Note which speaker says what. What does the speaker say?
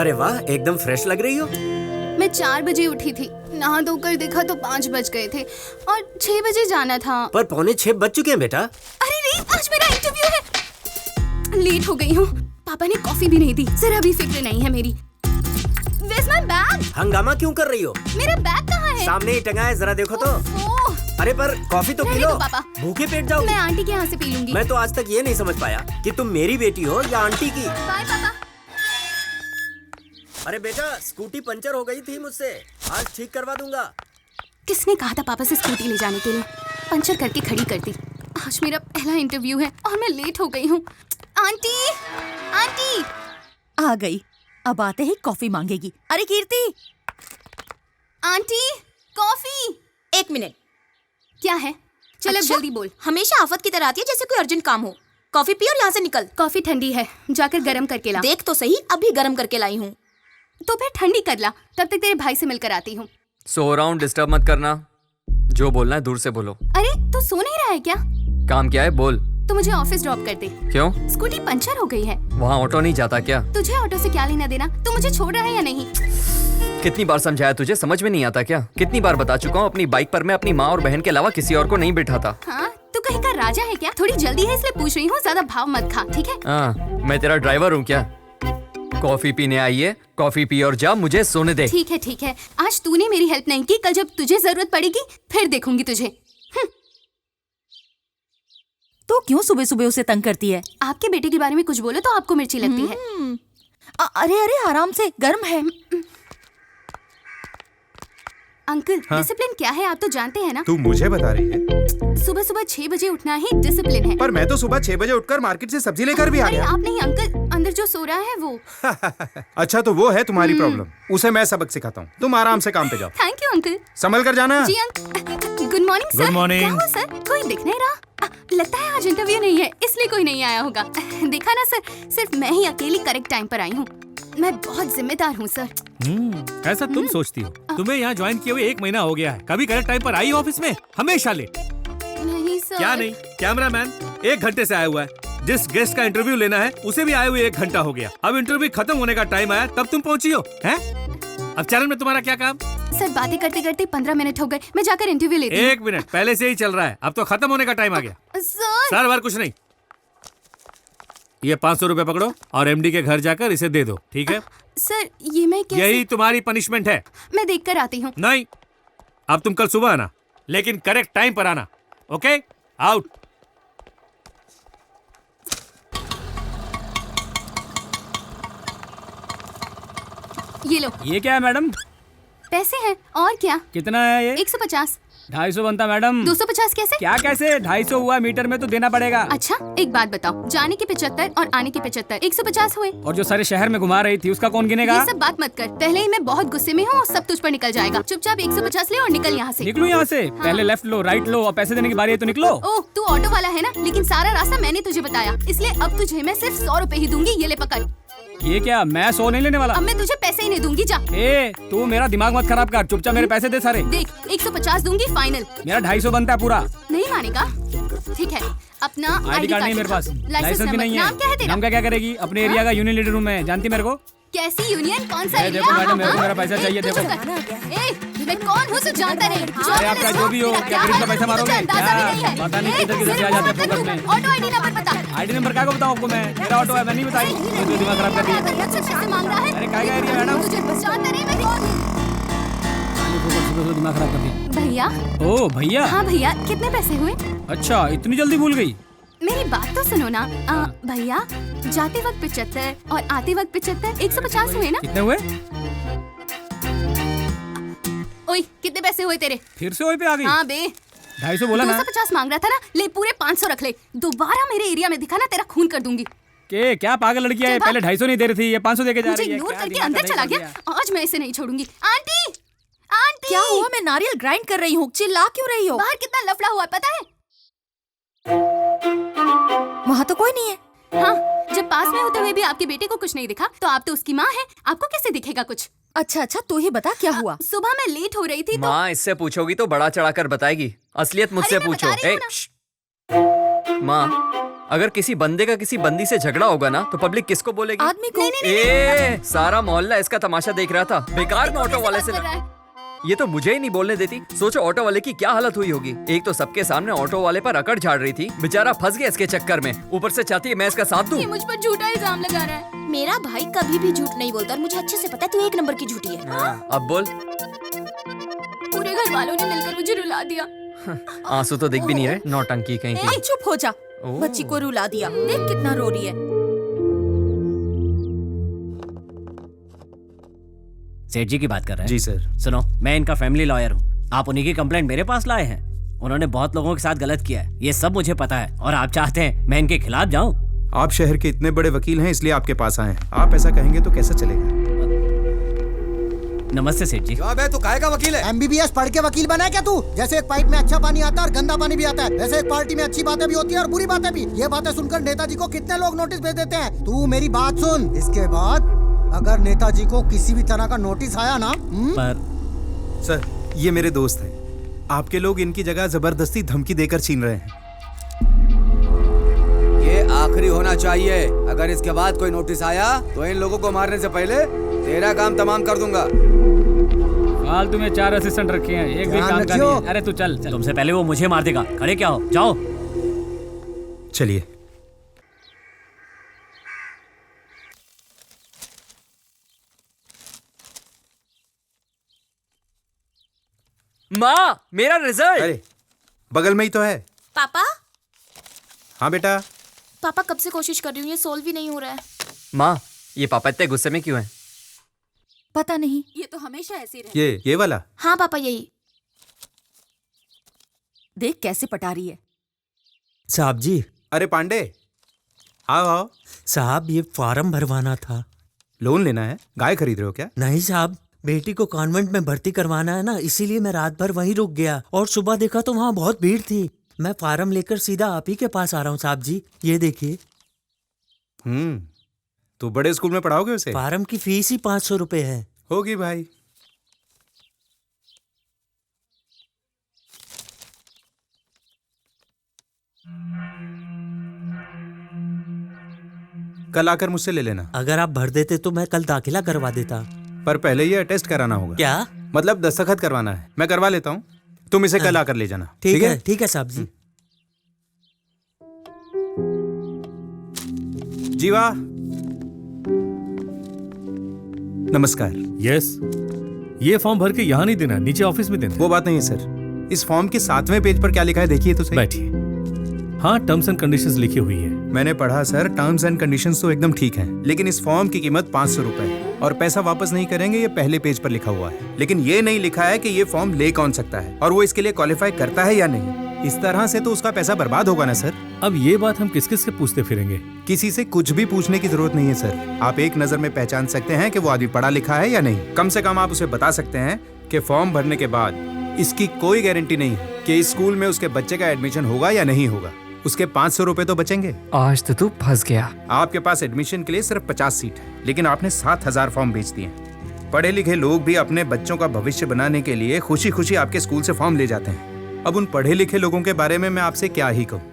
Speaker 1: अरे वाह, एकदम फ्रेश लग रही हो।
Speaker 2: मैं 4 बजे उठी थी, नहा धोकर देखा तो 5 बज गए थे और 6 बजे जाना था।
Speaker 1: पर 5:45 बज चुके हैं बेटा।
Speaker 2: अरे नहीं, आज मेरा इंटरव्यू है। लेट हो गई हूँ। पापा ने कॉफी भी नहीं दी, जरा भी फिक्र नहीं है मेरी। Where's my bag?
Speaker 1: हंगामा क्यों कर रही हो?
Speaker 2: मेरा बैग कहाँ है?
Speaker 1: सामने ही टंगा है, जरा देखो तो।
Speaker 2: ओह,
Speaker 1: अरे पर कॉफी तो पी
Speaker 2: रहने
Speaker 1: लो,
Speaker 2: दो पापा।
Speaker 1: भूखे पेट जाओगी।
Speaker 2: मैं आंटी के यहाँ से पी लूंगी।
Speaker 1: मैं तो आज तक ये नहीं समझ पाया कि तुम मेरी बेटी हो या आंटी की।
Speaker 2: बाय पापा।
Speaker 1: अरे बेटा, स्कूटी पंचर हो गई थी मुझसे, आज ठीक करवा दूंगा।
Speaker 2: किसने कहा था पापा से स्कूटी ले जाने के लिए? पंचर करके खड़ी कर दी। आज मेरा पहला इंटरव्यू है और मैं लेट हो गई हूँ। Aunty, aunty.
Speaker 3: आ गई, अब आते ही कॉफी मांगेगी। अरे कीर्ति,
Speaker 2: आंटी, कॉफी।
Speaker 4: 1 मिनट।
Speaker 2: क्या है? चलो
Speaker 4: अच्छा?
Speaker 2: जल्दी बोल।
Speaker 4: हमेशा आफत की तरह आती है जैसे कोई अर्जेंट काम हो। कॉफी पी और यहाँ से निकल।
Speaker 2: कॉफी ठंडी है, जाकर गरम करके ला।
Speaker 4: देख तो सही, अभी गरम करके लाई हूँ।
Speaker 2: तो फिर ठंडी कर ला, तब तक तेरे भाई से मिलकर आती हूँ।
Speaker 5: सो रहा हूँ, डिस्टर्ब मत करना। जो बोलना है दूर से बोलो।
Speaker 2: अरे तू सो नहीं रहा है क्या?
Speaker 5: काम क्या है बोल।
Speaker 2: तो मुझे ऑफिस ड्रॉप कर दे।
Speaker 5: क्यों?
Speaker 2: स्कूटी पंचर हो गई है।
Speaker 5: वहाँ ऑटो नहीं जाता क्या?
Speaker 2: तुझे ऑटो से क्या लेना देना? तू मुझे छोड़ रहा है या नहीं?
Speaker 5: कितनी बार समझाया तुझे, समझ में नहीं आता क्या? कितनी बार बता चुका हूँ, अपनी बाइक पर मैं अपनी माँ और बहन के अलावा किसी और को नहीं बिठाता।
Speaker 2: हाँ, तू कहीं का राजा है क्या? थोड़ी जल्दी है इसलिए पूछ रही हूँ, ज्यादा भाव मत खा, ठीक है?
Speaker 5: हाँ, मैं तेरा ड्राइवर हूँ क्या? कॉफी पीने आई है, कॉफी पी और जा, मुझे सोने दे।
Speaker 2: ठीक है ठीक है, आज तूने मेरी हेल्प नहीं की, कल जब तुझे जरूरत पड़ेगी फिर देखूंगी तुझे।
Speaker 3: तो क्यों सुबह सुबह उसे तंग करती है?
Speaker 2: आपके बेटे के बारे में कुछ बोलो तो आपको मिर्ची लगती है।
Speaker 3: अरे अरे आराम से, गर्म है।
Speaker 2: अंकल, डिसिप्लिन क्या है आप तो जानते हैं ना।
Speaker 6: तू मुझे बता रही है?
Speaker 2: सुबह सुबह 6 बजे उठना ही डिसिप्लिन है।
Speaker 6: पर मैं तो सुबह 6 बजे उठकर मार्केट से सब्जी लेकर भी आ
Speaker 2: अरे
Speaker 6: गया।
Speaker 2: आप नहीं अंकल, अंदर जो सो रहा है वो।
Speaker 6: अच्छा तो वो है तुम्हारी प्रॉब्लम, उसे मैं सबक सिखाता हूँ, तुम आराम से काम पे जाओ।
Speaker 2: Thank you uncle.
Speaker 6: संभल कर जाना।
Speaker 2: जी uncle. Good morning sir.
Speaker 6: Good morning।
Speaker 2: क्या हुआ सर, कोई दिख नहीं रहा? लगता है आज इंटरव्यू नहीं है, इसलिए कोई नहीं आया होगा। देखा ना सर, सिर्फ मैं ही अकेली करेक्ट टाइम पर आई हूँ। मैं बहुत जिम्मेदार हूँ सर।
Speaker 7: ऐसा तुम सोचती हो? तुम्हें यहाँ ज्वाइन किए हुए 1 महीना हो गया है, कभी करेक्ट टाइम पर आई हो ऑफिस में? हमेशा लेट।
Speaker 2: नहीं सर।
Speaker 7: क्या नहीं? कैमरामैन 1 घंटे से आया हुआ है, जिस गेस्ट का इंटरव्यू लेना है उसे भी आए हुए 1 घंटा हो गया। अब इंटरव्यू खत्म होने का टाइम आया तब तुम पहुंची हो, हैं? अब चैनल में तुम्हारा क्या काम?
Speaker 2: सर बातें करते करते 15 मिनट हो गए, मैं जाकर इंटरव्यू लेती हूँ।
Speaker 7: 1 मिनट पहले से ही चल रहा है, अब तो खत्म होने का टाइम आ गया।
Speaker 2: सर
Speaker 7: बार कुछ नहीं, ये 500 रुपए पकड़ो और एमडी के घर जाकर इसे दे दो, ठीक है?
Speaker 2: सर ये मैं कैसे?
Speaker 7: यही तुम्हारी पनिशमेंट है।
Speaker 2: मैं देख कर आती हूँ।
Speaker 7: नहीं, अब तुम कल सुबह आना, लेकिन करेक्ट टाइम पर आना। Okay, out.
Speaker 2: ये लो।
Speaker 8: ये क्या है मैडम?
Speaker 2: पैसे हैं और क्या?
Speaker 8: कितना है ये?
Speaker 2: 150।
Speaker 8: 250 बनता मैडम।
Speaker 2: 250 कैसे?
Speaker 8: क्या कैसे? 250 हुआ, मीटर में तो देना पड़ेगा।
Speaker 2: अच्छा एक बात बताओ, जाने के 75 और आने के 75, 150 हुए।
Speaker 8: और जो सारे शहर में घुमा रही थी उसका कौन गिनेगा?
Speaker 2: ये सब बात मत कर, पहले ही मैं बहुत गुस्से में हूँ, सब तुझ पर निकल जाएगा। चुपचाप 150 ले और निकल यहाँ से।
Speaker 8: निकलूं यहाँ से? पहले लेफ्ट लो, राइट लो, और पैसे देने की बारी है तो निकलो।
Speaker 2: ओह तू ऑटो वाला है ना, लेकिन सारा रास्ता मैंने तुझे बताया, इसलिए अब तुझे मैं सिर्फ 100 रुपए ही दूंगी। ये ले पकड़।
Speaker 8: ये क्या? मैं 100 नहीं लेने वाला।
Speaker 2: अब मैं तुझे पैसे ही नहीं दूंगी, जा।
Speaker 8: ए, तू मेरा दिमाग मत खराब कर, चुपचाप मेरे पैसे दे सारे।
Speaker 2: देख 150 दूंगी फाइनल।
Speaker 8: मेरा 250 बनता है पूरा।
Speaker 2: नहीं मानेगा? ठीक है, अपना
Speaker 8: आईडी कार्ड नहीं मेरे पास, लाइसेंस भी नहीं है।
Speaker 2: नाम क्या है तेरा?
Speaker 8: नाम का क्या करेगी? अपने एरिया का यूनियन लीडर हूँ मैं, जानती मेरे को?
Speaker 2: कैसी यूनियन, कौन सा
Speaker 8: ये
Speaker 2: एरिया?
Speaker 8: देखो मैडम, मेरे को
Speaker 2: हाँ,
Speaker 8: मेरा पैसा
Speaker 2: हाँ?
Speaker 8: चाहिए,
Speaker 2: तू
Speaker 8: देखो।
Speaker 2: चुप कर। ए, मैं कौन हूँ सो जानता नहीं।
Speaker 8: अरे आपका जो भी हो, क्या गरीब का पैसा मारोगे? क्या? पता नहीं किधर किधर से आ जाते हैं फोकस में।
Speaker 2: ऑटो आईडी नंबर बता।
Speaker 8: आईडी नंबर क्या को बताऊँ आपको मैं? मेरा ऑटो है, मैं नहीं बताई। तो दिमाग खराब कर दिया।
Speaker 2: पैसे मांग रहा है।
Speaker 8: अरे क्या एरिया मैडम?
Speaker 2: तुझे जानता नहीं मैं कौन हूँ।
Speaker 8: दिमाग खराब कर दिया।
Speaker 2: भैया।
Speaker 8: ओ भैया।
Speaker 2: हाँ भैया, कितने पैसे हुए?
Speaker 8: अच्छा, इतनी जल्दी भूल गई?
Speaker 2: मेरी बात तो सुनो ना। भैया जाते वक्त 75 और आते वक्त 75, 150 हुए ना?
Speaker 8: कितने हुए?
Speaker 2: ओए कितने पैसे हुए तेरे?
Speaker 8: फिर से वही पे आ गई?
Speaker 2: हाँ बे,
Speaker 8: 250 बोला ना।
Speaker 2: 250 मांग रहा था ना, ले पूरे 500 रख ले। दोबारा मेरे एरिया में दिखा ना, तेरा खून कर दूंगी।
Speaker 8: के क्या पागल लड़की है?
Speaker 2: चल भाग।
Speaker 8: पहले 250 नहीं दे रही थी, ये 500 देके जा
Speaker 2: मुझे
Speaker 8: रही है।
Speaker 2: इग्नोर
Speaker 8: क्या
Speaker 2: करके
Speaker 8: दिमाग
Speaker 2: अंदर
Speaker 8: का
Speaker 2: चला
Speaker 8: नहीं
Speaker 2: गया। आज मैं इसे नहीं छोड़ूंगी। Aunty, aunty.
Speaker 3: क्या हुआ? मैं नारियल ग्राइंड कर रही हूँ, चिल्ला क्यों रही हो?
Speaker 2: बाहर कितना लफड़ा हुआ है पता है?
Speaker 3: वहाँ तो कोई नहीं है।
Speaker 2: हाँ, जब पास में होते हुए भी आपके बेटे को कुछ नहीं दिखा तो आप तो उसकी माँ है, आपको कैसे दिखेगा कुछ?
Speaker 3: अच्छा अच्छा, तू ही बता क्या हुआ?
Speaker 2: सुबह मैं लेट हो रही थी तो
Speaker 5: माँ इससे पूछोगी तो बड़ा चढ़ाकर बताएगी, असलियत मुझसे
Speaker 2: अरे मैं
Speaker 5: पूछो।
Speaker 2: बता रही हूँ
Speaker 5: माँ अगर किसी बंदे का किसी बंदी से झगड़ा होगा ना तो पब्लिक किसको बोलेगी?
Speaker 3: आदमी को
Speaker 5: सारा मोहल्ला इसका तमाशा देख रहा था। बेकार में ऑटो वाले से ये तो मुझे ही नहीं बोलने देती। सोचो ऑटो वाले की क्या हालत हुई होगी। एक तो सबके सामने ऑटो वाले पर अकड़ झाड़ रही थी, बेचारा फंस गया इसके चक्कर में। ऊपर से चाहती है मैं इसका साथ दूं।
Speaker 2: ये मुझ पर झूठा इल्जाम लगा रहा है।
Speaker 4: मेरा भाई कभी भी झूठ नहीं बोलता और मुझे अच्छे से पता है तू एक नंबर की झूठी है।
Speaker 5: अब बोल।
Speaker 2: पूरे घर वालों ने मिलकर मुझे रुला दिया।
Speaker 5: आंसू तो दिख भी नहीं रहे, नौटंकी कहीं की।
Speaker 3: ए, चुप हो जा।
Speaker 5: ओह।
Speaker 3: बच्ची को रुला दिया, देख कितना रो रही है।
Speaker 8: सेठ जी की बात कर रहे हैं?
Speaker 6: जी सर।
Speaker 8: सुनो, मैं इनका फैमिली लॉयर हूँ। आप उन्हीं की कंप्लेंट मेरे पास लाए हैं। उन्होंने बहुत लोगों के साथ गलत किया है, ये सब मुझे पता है। और आप चाहते हैं मैं इनके खिलाफ जाऊँ?
Speaker 6: आप शहर के इतने बड़े वकील हैं, इसलिए आपके पास आए हैं। आप ऐसा कहेंगे तो कैसे चलेगा?
Speaker 8: नमस्ते सेठ जी।
Speaker 1: जवाब है तू काहे का वकील है?
Speaker 9: MBBS पढ़ के वकील बना है क्या तू? जैसे एक पाइप में अच्छा पानी आता है और गंदा पानी भी आता है, वैसे एक पार्टी में अच्छी बातें भी होती है और बुरी बातें भी। ये बातें सुनकर नेताजी को कितने लोग नोटिस भेज देते हैं। तू मेरी बात सुन, इसके बाद अगर नेताजी को किसी भी तरह का नोटिस आया ना
Speaker 8: पर
Speaker 6: सर, ये मेरे दोस्त हैं। आपके लोग इनकी जगह जबरदस्ती धमकी देकर छीन रहे हैं।
Speaker 1: ये आखिरी होना चाहिए। अगर इसके बाद कोई नोटिस आया तो इन लोगों को मारने से पहले तेरा काम तमाम कर दूंगा।
Speaker 8: फालतू में 4 असिस्टेंट रखे हैं, एक भी
Speaker 9: ध्यान
Speaker 8: काम का
Speaker 9: रखियो।
Speaker 8: नहीं है। अरे तू चल, तुमसे पहले वो मुझे मार देगा। खड़े क्या हो, जाओ।
Speaker 6: चलिए।
Speaker 5: माँ, मेरा रिजल्ट।
Speaker 6: अरे बगल में ही तो है।
Speaker 4: पापा
Speaker 6: हाँ बेटा।
Speaker 2: पापा कब से कोशिश कर रही हूँ, ये सोल्व ही नहीं हो रहा है।
Speaker 5: माँ, ये पापा इतने गुस्से में क्यों हैं?
Speaker 3: पता नहीं।
Speaker 2: ये तो हमेशा ऐसे ही रहता है।
Speaker 6: ये वाला।
Speaker 4: हाँ पापा यही।
Speaker 3: देख कैसे पटा रही है।
Speaker 10: साहब जी।
Speaker 6: अरे पांडे, आओ आओ।
Speaker 10: साहब ये फॉर्म भरवाना था।
Speaker 6: लोन लेना है? गाय खरीद रहे हो क्या?
Speaker 10: नहीं साहब, बेटी को कॉन्वेंट में भर्ती करवाना है ना, इसीलिए मैं रात भर वहीं रुक गया और सुबह देखा तो वहाँ बहुत भीड़ थी। मैं फॉर्म लेकर सीधा आप ही के पास आ रहा हूँ साहब जी, ये देखिए।
Speaker 6: तो बड़े स्कूल में पढ़ाओगे उसे?
Speaker 10: फॉर्म की फीस ही 500 रुपए है।
Speaker 6: होगी भाई। कल आकर मुझसे ले लेना।
Speaker 10: अगर आप भर देते तो मैं कल दाखिला करवा देता।
Speaker 6: पर पहले ये अटेस्ट कराना होगा।
Speaker 10: क्या?
Speaker 6: मतलब दस्तखत करवाना है। मैं करवा लेता हूँ, तुम इसे कल आकर ले जाना।
Speaker 10: ठीक है, ठीक है साहब जी।
Speaker 6: जीवा, नमस्कार।
Speaker 7: यस, ये फॉर्म भर के यहाँ नहीं देना, नीचे ऑफिस में देना।
Speaker 6: वो बात नहीं है सर। इस फॉर्म के 7वें पेज पर क्या लिखा है देखिए तो सही।
Speaker 7: बैठिए। हाँ, टर्म्स एंड कंडीशंस लिखी हुई है।
Speaker 6: मैंने पढ़ा सर, टर्म्स एंड कंडीशंस तो एकदम ठीक हैं, लेकिन इस फॉर्म की कीमत 500 रुपए है और पैसा वापस नहीं करेंगे, ये पहले पेज पर लिखा हुआ है। लेकिन ये नहीं लिखा है कि ये फॉर्म ले कौन सकता है और वो इसके लिए क्वालिफाई करता है या नहीं। इस तरह से तो उसका पैसा बर्बाद होगा ना सर।
Speaker 7: अब ये बात हम किस किस से पूछते फिरेंगे?
Speaker 6: किसी से कुछ भी पूछने की जरूरत नहीं है सर। आप एक नजर में पहचान सकते हैं कि वो आदमी पढ़ा लिखा है या नहीं। कम से कम आप उसे बता सकते हैं कि फॉर्म भरने के बाद इसकी कोई गारंटी नहीं है कि इस स्कूल में उसके बच्चे का एडमिशन होगा या नहीं होगा। उसके 500 रुपए तो बचेंगे।
Speaker 5: आज तो तू फंस गया।
Speaker 6: आपके पास एडमिशन के लिए सिर्फ 50 सीट है, लेकिन आपने 7000 फॉर्म बेच दिए। पढ़े लिखे लोग भी अपने बच्चों का भविष्य बनाने के लिए खुशी खुशी आपके स्कूल से फॉर्म ले जाते हैं। अब उन पढ़े लिखे लोगों के बारे में मैं आपसे क्या ही कहूँ।